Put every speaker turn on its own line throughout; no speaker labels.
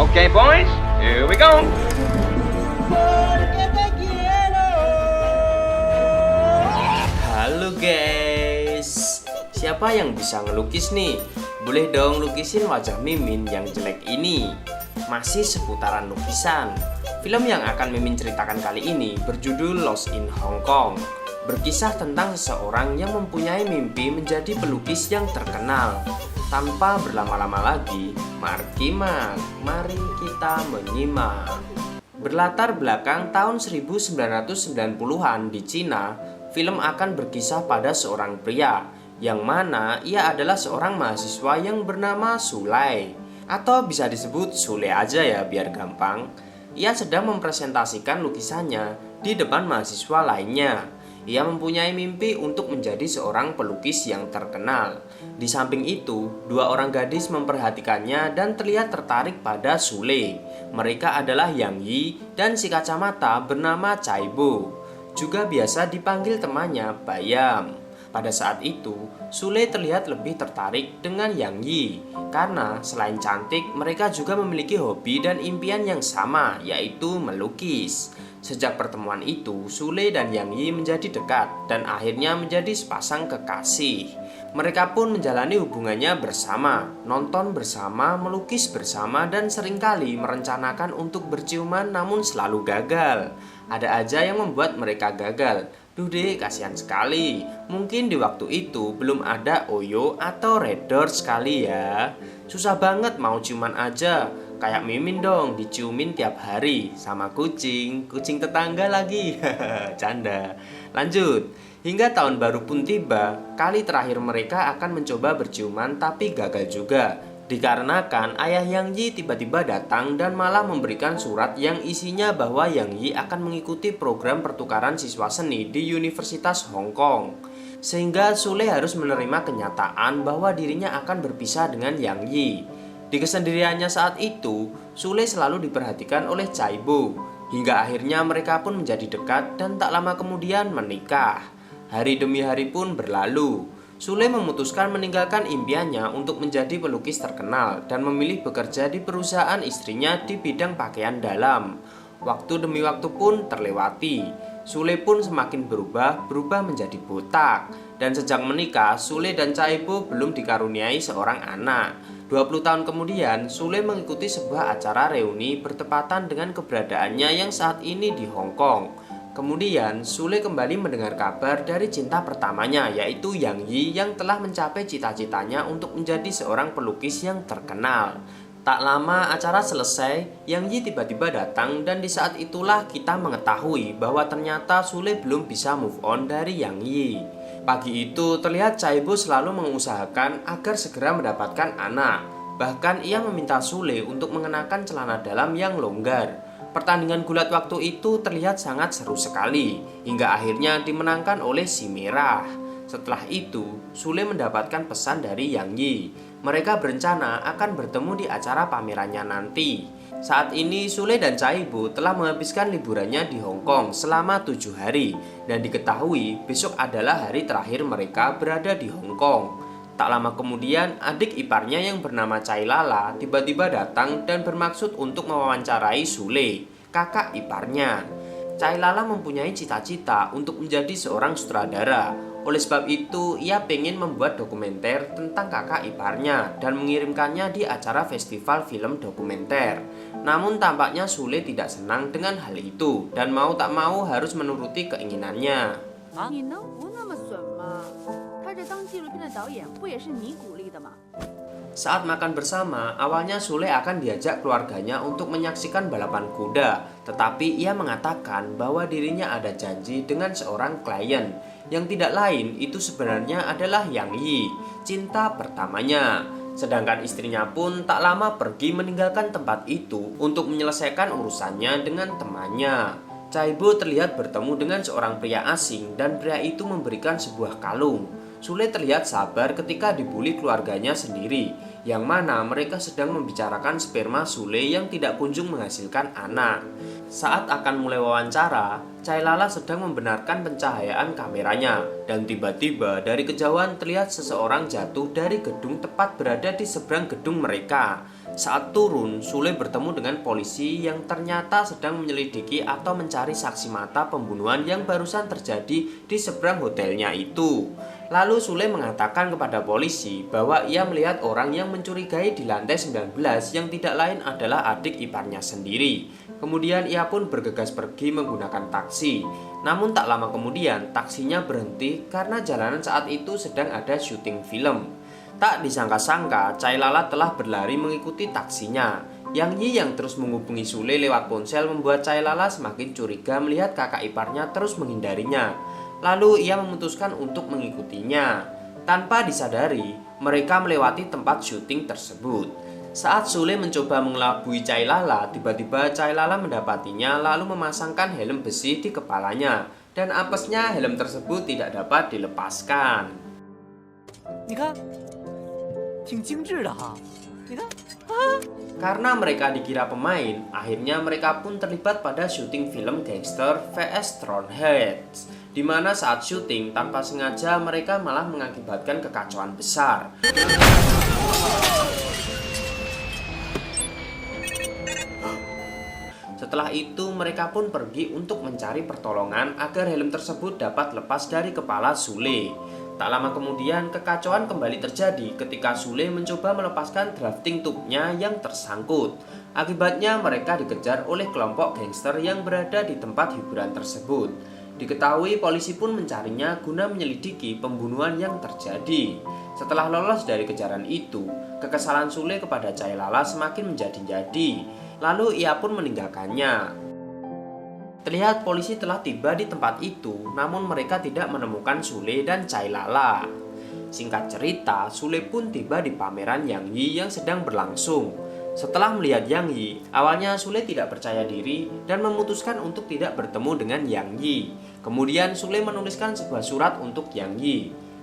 Okay, boys, here we go.
Halo guys, siapa yang bisa ngelukis nih? Boleh dong lukisin wajah Mimin yang jelek ini. Masih seputaran lukisan. Film yang akan Mimin ceritakan kali ini berjudul Lost in Hong Kong. Berkisah tentang seseorang yang mempunyai mimpi menjadi pelukis yang terkenal. Tanpa berlama-lama lagi, mari kita menyimak. Berlatar belakang tahun 1990-an di Cina, film akan berkisah pada seorang pria yang mana ia adalah seorang mahasiswa yang bernama Sule, atau bisa disebut Sule aja ya biar gampang. Ia sedang mempresentasikan lukisannya di depan mahasiswa lainnya. Ia mempunyai mimpi untuk menjadi seorang pelukis yang terkenal. Di samping itu, dua orang gadis memperhatikannya dan terlihat tertarik pada Sule. Mereka adalah Yang Yi dan si kacamata bernama Chaibo. Juga biasa dipanggil temannya Bayam. Pada saat itu, Sule terlihat lebih tertarik dengan Yang Yi karena selain cantik, mereka juga memiliki hobi dan impian yang sama, yaitu melukis. Sejak pertemuan itu, Sule dan Yang Yi menjadi dekat dan akhirnya menjadi sepasang kekasih. Mereka pun menjalani hubungannya bersama, nonton bersama, melukis bersama, dan seringkali merencanakan untuk berciuman namun selalu gagal. Ada aja yang membuat mereka gagal. Duh deh, kasihan sekali. Mungkin di waktu itu belum ada Oyo atau Red Door sekali ya. Susah banget mau ciuman aja. Kayak Mimin dong, diciumin tiap hari sama kucing tetangga lagi. Canda. Lanjut. Hingga tahun baru pun tiba, kali terakhir mereka akan mencoba berciuman tapi gagal juga. Dikarenakan ayah Yang Yi tiba-tiba datang dan malah memberikan surat yang isinya bahwa Yang Yi akan mengikuti program pertukaran siswa seni di Universitas Hong Kong. Sehingga Sule harus menerima kenyataan bahwa dirinya akan berpisah dengan Yang Yi. Di kesendiriannya saat itu, Sule selalu diperhatikan oleh Chaibo. Hingga akhirnya mereka pun menjadi dekat dan tak lama kemudian menikah. Hari demi hari pun berlalu. Sule memutuskan meninggalkan impiannya untuk menjadi pelukis terkenal dan memilih bekerja di perusahaan istrinya di bidang pakaian dalam. Waktu demi waktu pun terlewati. Sule pun semakin berubah menjadi botak. Dan sejak menikah, Sule dan Chaibo belum dikaruniai seorang anak. 20 tahun kemudian, Sule mengikuti sebuah acara reuni bertepatan dengan keberadaannya yang saat ini di Hong Kong. Kemudian, Sule kembali mendengar kabar dari cinta pertamanya, yaitu Yang Yi yang telah mencapai cita-citanya untuk menjadi seorang pelukis yang terkenal. Tak lama acara selesai, Yang Yi tiba-tiba datang dan di saat itulah kita mengetahui bahwa ternyata Sule belum bisa move on dari Yang Yi. Pagi itu terlihat Chaibo selalu mengusahakan agar segera mendapatkan anak. Bahkan ia meminta Sule untuk mengenakan celana dalam yang longgar. Pertandingan gulat waktu itu terlihat sangat seru sekali, hingga akhirnya dimenangkan oleh si merah. Setelah itu, Sule mendapatkan pesan dari Yang Yi. Mereka berencana akan bertemu di acara pamerannya nanti. Saat ini Sule dan Chaibo telah menghabiskan liburannya di Hong Kong selama 7 hari. Dan diketahui besok adalah hari terakhir mereka berada di Hong Kong. Tak lama kemudian, adik iparnya yang bernama Chai Lala tiba-tiba datang dan bermaksud untuk mewawancarai Sule, kakak iparnya. Chai Lala mempunyai cita-cita untuk menjadi seorang sutradara. Oleh sebab itu, ia pengen membuat dokumenter tentang kakak iparnya dan mengirimkannya di acara festival film dokumenter. Namun tampaknya Sule tidak senang dengan hal itu dan mau tak mau harus menuruti keinginannya.
你能不那么损吗？他这当纪录片的导演不也是你鼓励的吗？
Saat makan bersama, awalnya Sule akan diajak keluarganya untuk menyaksikan balapan kuda. Tetapi ia mengatakan bahwa dirinya ada janji dengan seorang klien yang tidak lain itu sebenarnya adalah Yang Yi, cinta pertamanya. Sedangkan istrinya pun tak lama pergi meninggalkan tempat itu untuk menyelesaikan urusannya dengan temannya. Chaibo terlihat bertemu dengan seorang pria asing dan pria itu memberikan sebuah kalung. Sule terlihat sabar ketika dibully keluarganya sendiri, yang mana mereka sedang membicarakan sperma Sule yang tidak kunjung menghasilkan anak. Saat akan mulai wawancara, Chai Lala sedang membenarkan pencahayaan kameranya, dan tiba-tiba dari kejauhan terlihat seseorang jatuh dari gedung tepat berada di seberang gedung mereka. Saat turun, Sule bertemu dengan polisi yang ternyata sedang menyelidiki atau mencari saksi mata pembunuhan yang barusan terjadi di seberang hotelnya itu. Lalu Sule mengatakan kepada polisi bahwa ia melihat orang yang mencurigai di lantai 19 yang tidak lain adalah adik iparnya sendiri. Kemudian ia pun bergegas pergi menggunakan taksi. Namun tak lama kemudian taksinya berhenti karena jalanan saat itu sedang ada syuting film. Tak disangka-sangka, Chai Lala telah berlari mengikuti taksinya. Yang Yi yang terus menghubungi Sule lewat ponsel membuat Chai Lala semakin curiga melihat kakak iparnya terus menghindarinya. Lalu ia memutuskan untuk mengikutinya. Tanpa disadari, mereka melewati tempat syuting tersebut. Saat Sule mencoba mengelabui Chai Lala, tiba-tiba Chai Lala mendapatinya lalu memasangkan helm besi di kepalanya. Dan apesnya helm tersebut tidak dapat dilepaskan.
你看，挺精致的哈。你看，
Karena mereka dikira pemain, akhirnya mereka pun terlibat pada syuting film gangster vs Throneheads, di mana saat syuting tanpa sengaja mereka malah mengakibatkan kekacauan besar. Setelah itu mereka pun pergi untuk mencari pertolongan agar helm tersebut dapat lepas dari kepala Sule. Tak lama kemudian kekacauan kembali terjadi ketika Sule mencoba melepaskan drafting tube-nya yang tersangkut. Akibatnya mereka dikejar oleh kelompok gangster yang berada di tempat hiburan tersebut. Diketahui polisi pun mencarinya guna menyelidiki pembunuhan yang terjadi. Setelah lolos dari kejaran itu, kekesalan Sule kepada Chai Lala semakin menjadi-jadi. Lalu ia pun meninggalkannya. Terlihat polisi telah tiba di tempat itu, namun mereka tidak menemukan Sule dan Chai Lala. Singkat cerita, Sule pun tiba di pameran Yang Yi yang sedang berlangsung. Setelah melihat Yang Yi, awalnya Sule tidak percaya diri dan memutuskan untuk tidak bertemu dengan Yang Yi. Kemudian Sule menuliskan sebuah surat untuk Yang Yi.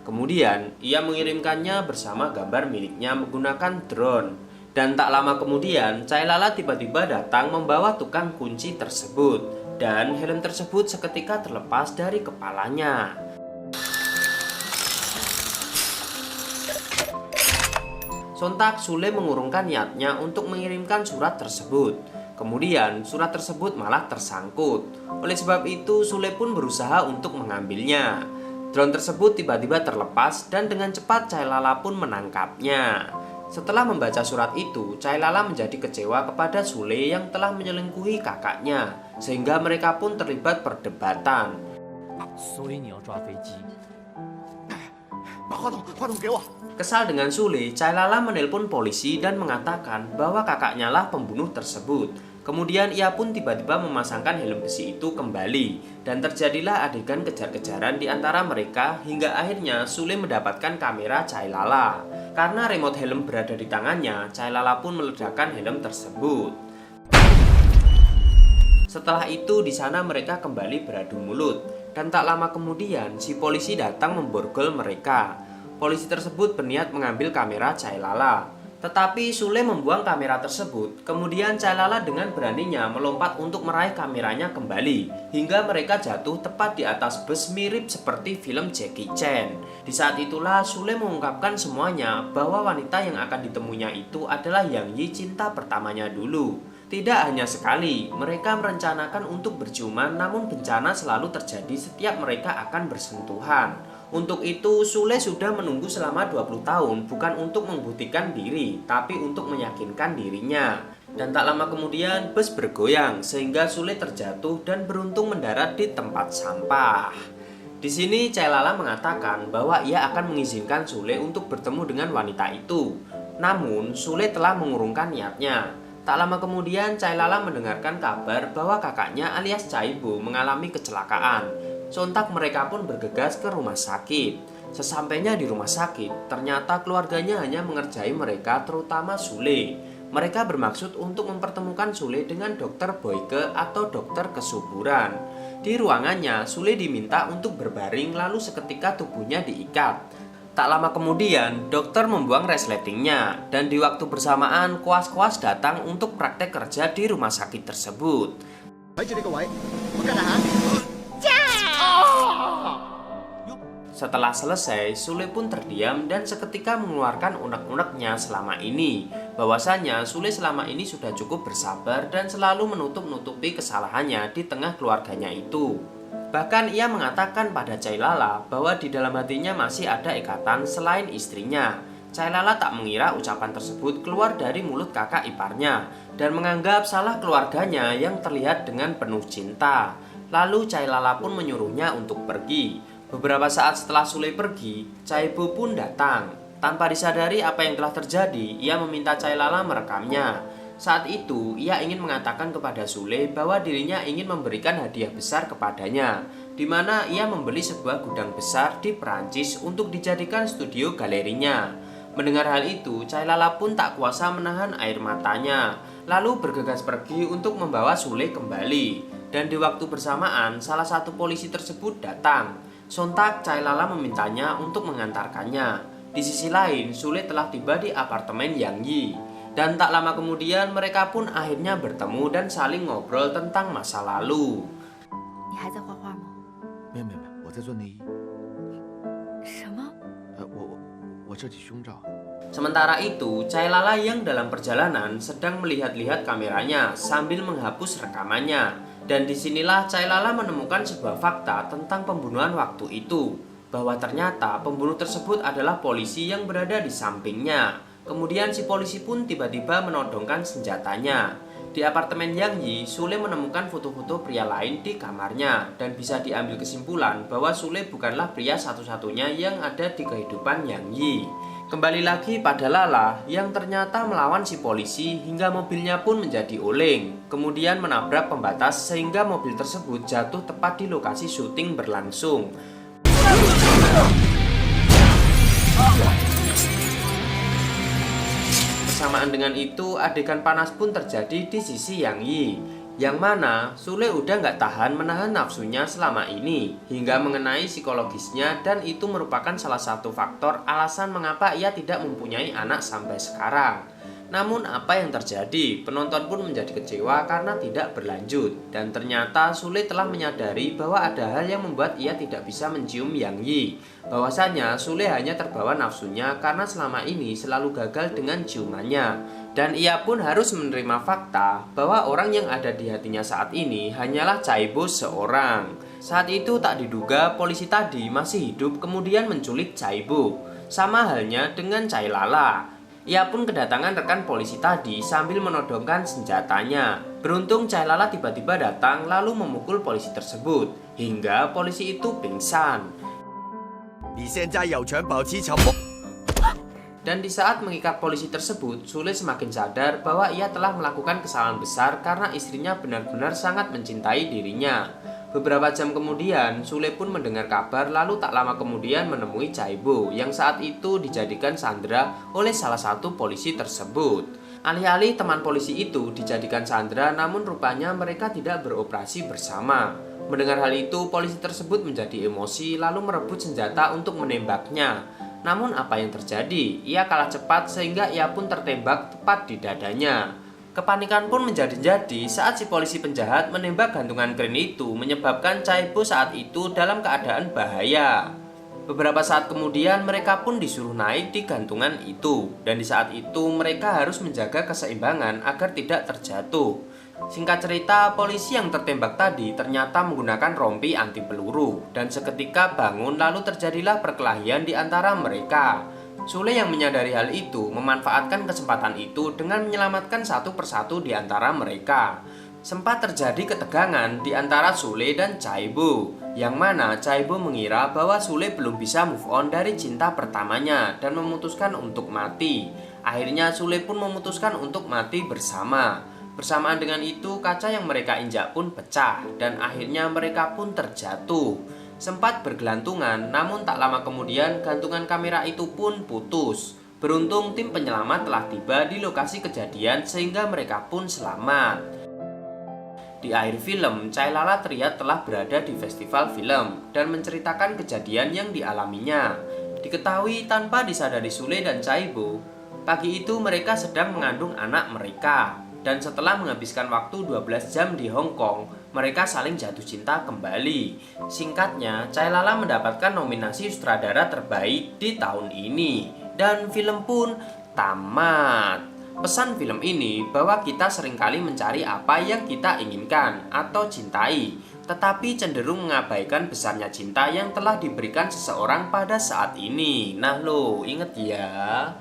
Kemudian ia mengirimkannya bersama gambar miliknya menggunakan drone. Dan tak lama kemudian, Chai Lala tiba-tiba datang membawa tukang kunci tersebut. Dan helm tersebut seketika terlepas dari kepalanya. Sontak Sule mengurungkan niatnya untuk mengirimkan surat tersebut. Kemudian surat tersebut malah tersangkut. Oleh sebab itu Sule pun berusaha untuk mengambilnya. Drone tersebut tiba-tiba terlepas dan dengan cepat Chai Lala pun menangkapnya. Setelah membaca surat itu, Chai Lala menjadi kecewa kepada Sule yang telah menyelingkuhi kakaknya, sehingga mereka pun terlibat perdebatan.
所以你要抓飞机。
把话筒给我。
Kesal dengan Sule, Chai Lala menelpon polisi dan mengatakan bahwa kakaknya lah pembunuh tersebut. Kemudian ia pun tiba-tiba memasangkan helm besi itu kembali dan terjadilah adegan kejar-kejaran di antara mereka hingga akhirnya Sule mendapatkan kamera Chai Lala. Karena remote helm berada di tangannya, Chai Lala pun meledakkan helm tersebut. Setelah itu di sana mereka kembali beradu mulut dan tak lama kemudian si polisi datang memborgol mereka. Polisi tersebut berniat mengambil kamera Chai Lala. Tetapi Sule membuang kamera tersebut. Kemudian Chai Lala dengan beraninya melompat untuk meraih kameranya kembali hingga mereka jatuh tepat di atas bus mirip seperti film Jackie Chan. Di saat itulah Sule mengungkapkan semuanya bahwa wanita yang akan ditemuinya itu adalah Yang Yi, cinta pertamanya dulu. Tidak hanya sekali, mereka merencanakan untuk berciuman, namun bencana selalu terjadi setiap mereka akan bersentuhan. Untuk itu, Sule sudah menunggu selama 20 tahun bukan untuk membuktikan diri, tapi untuk meyakinkan dirinya. Dan tak lama kemudian, bus bergoyang sehingga Sule terjatuh dan beruntung mendarat di tempat sampah. Di sini Chai Lala mengatakan bahwa ia akan mengizinkan Sule untuk bertemu dengan wanita itu. Namun, Sule telah mengurungkan niatnya. Tak lama kemudian, Chai Lala mendengarkan kabar bahwa kakaknya alias Chai Bo mengalami kecelakaan. Sontak mereka pun bergegas ke rumah sakit. Sesampainya di rumah sakit, ternyata keluarganya hanya mengerjai mereka, terutama Sule. Mereka bermaksud untuk mempertemukan Sule dengan dokter Boyke atau dokter kesuburan. Di ruangannya, Sule diminta untuk berbaring lalu seketika tubuhnya diikat. Tak lama kemudian, dokter membuang resletingnya dan di waktu bersamaan koas-koas datang untuk praktek kerja di rumah sakit tersebut.
睇住呢個位，我跟下。
Setelah selesai, Sule pun terdiam dan seketika mengeluarkan unek-uneknya selama ini. Bahwasanya Sule selama ini sudah cukup bersabar dan selalu menutup-nutupi kesalahannya di tengah keluarganya itu. Bahkan ia mengatakan pada Cai Lala bahwa di dalam hatinya masih ada ikatan selain istrinya. Cai Lala tak mengira ucapan tersebut keluar dari mulut kakak iparnya dan menganggap salah keluarganya yang terlihat dengan penuh cinta. Lalu Cai Lala pun menyuruhnya untuk pergi. Beberapa saat setelah Sule pergi, Cai Bo pun datang. Tanpa disadari apa yang telah terjadi, ia meminta Cai Lala merekamnya. Saat itu, ia ingin mengatakan kepada Sule bahwa dirinya ingin memberikan hadiah besar kepadanya, di mana ia membeli sebuah gudang besar di Perancis untuk dijadikan studio galerinya. Mendengar hal itu, Cai Lala pun tak kuasa menahan air matanya, lalu bergegas pergi untuk membawa Sule kembali. Dan di waktu bersamaan, salah satu polisi tersebut datang. Sontak Cai Lala memintanya untuk mengantarkannya. Di sisi lain, Sule telah tiba di apartemen Yang Yi. Dan tak lama kemudian mereka pun akhirnya bertemu dan saling ngobrol tentang masa lalu.
你还在画画吗？
没有没有没有，我在做内衣。
什么？
我这里胸罩。
Sementara itu, Cai Lala yang dalam perjalanan sedang melihat-lihat kameranya sambil menghapus rekamannya. Dan disinilah Cai Lala menemukan sebuah fakta tentang pembunuhan waktu itu, bahwa ternyata pembunuh tersebut adalah polisi yang berada di sampingnya. Kemudian si polisi pun tiba-tiba menodongkan senjatanya. Di apartemen Yang Yi, Sule menemukan foto-foto pria lain di kamarnya dan bisa diambil kesimpulan bahwa Sule bukanlah pria satu-satunya yang ada di kehidupan Yang Yi. Kembali lagi pada Lala yang ternyata melawan si polisi hingga mobilnya pun menjadi oleng. Kemudian menabrak pembatas sehingga mobil tersebut jatuh tepat di lokasi syuting berlangsung. Bersamaan dengan itu, adegan panas pun terjadi di sisi Yang Yi, yang mana Sule udah gak tahan menahan nafsunya selama ini hingga mengenai psikologisnya, dan itu merupakan salah satu faktor alasan mengapa ia tidak mempunyai anak sampai sekarang. Namun apa yang terjadi? Penonton pun menjadi kecewa karena tidak berlanjut, dan ternyata Sule telah menyadari bahwa ada hal yang membuat ia tidak bisa mencium Yang Yi. Bahwasanya Sule hanya terbawa nafsunya karena selama ini selalu gagal dengan ciumannya. Dan ia pun harus menerima fakta bahwa orang yang ada di hatinya saat ini hanyalah Cai Bo seorang. Saat itu tak diduga polisi tadi masih hidup kemudian menculik Cai Bo. Sama halnya dengan Cai Lala. Ia pun kedatangan rekan polisi tadi sambil menodongkan senjatanya. Beruntung Cai Lala tiba-tiba datang lalu memukul polisi tersebut hingga polisi itu pingsan. Dan di saat mengikat polisi tersebut, Sule semakin sadar bahwa ia telah melakukan kesalahan besar karena istrinya benar-benar sangat mencintai dirinya. Beberapa jam kemudian, Sule pun mendengar kabar lalu tak lama kemudian menemui Cai Bo yang saat itu dijadikan sandera oleh salah satu polisi tersebut. Alih-alih teman polisi itu dijadikan sandera, namun rupanya mereka tidak beroperasi bersama. Mendengar hal itu, polisi tersebut menjadi emosi lalu merebut senjata untuk menembaknya. Namun apa yang terjadi? Ia kalah cepat sehingga ia pun tertembak tepat di dadanya. Kepanikan pun menjadi-jadi saat si polisi penjahat menembak gantungan kren itu, menyebabkan Cai Bo saat itu dalam keadaan bahaya. Beberapa saat kemudian mereka pun disuruh naik di gantungan itu, dan di saat itu mereka harus menjaga keseimbangan agar tidak terjatuh. Singkat cerita, polisi yang tertembak tadi ternyata menggunakan rompi anti peluru, dan seketika bangun lalu terjadilah perkelahian di antara mereka. Sule yang menyadari hal itu memanfaatkan kesempatan itu dengan menyelamatkan satu persatu di antara mereka. Sempat terjadi ketegangan di antara Sule dan Cai Bo, yang mana Cai Bo mengira bahwa Sule belum bisa move on dari cinta pertamanya dan memutuskan untuk mati. Akhirnya Sule pun memutuskan untuk mati bersama. Bersamaan dengan itu, kaca yang mereka injak pun pecah dan akhirnya mereka pun terjatuh. Sempat bergelantungan, namun tak lama kemudian gantungan kamera itu pun putus. Beruntung tim penyelamat telah tiba di lokasi kejadian sehingga mereka pun selamat. Di akhir film, Cai Lala terlihat telah berada di festival film dan menceritakan kejadian yang dialaminya. Diketahui tanpa disadari Sule dan Cai Bo, pagi itu mereka sedang mengandung anak mereka. Dan setelah menghabiskan waktu 12 jam di Hong Kong, mereka saling jatuh cinta kembali. Singkatnya, Cahaya Lala mendapatkan nominasi sutradara terbaik di tahun ini. Dan film pun tamat. Pesan film ini bahwa kita seringkali mencari apa yang kita inginkan atau cintai, tetapi cenderung mengabaikan besarnya cinta yang telah diberikan seseorang pada saat ini. Nah lo, inget ya.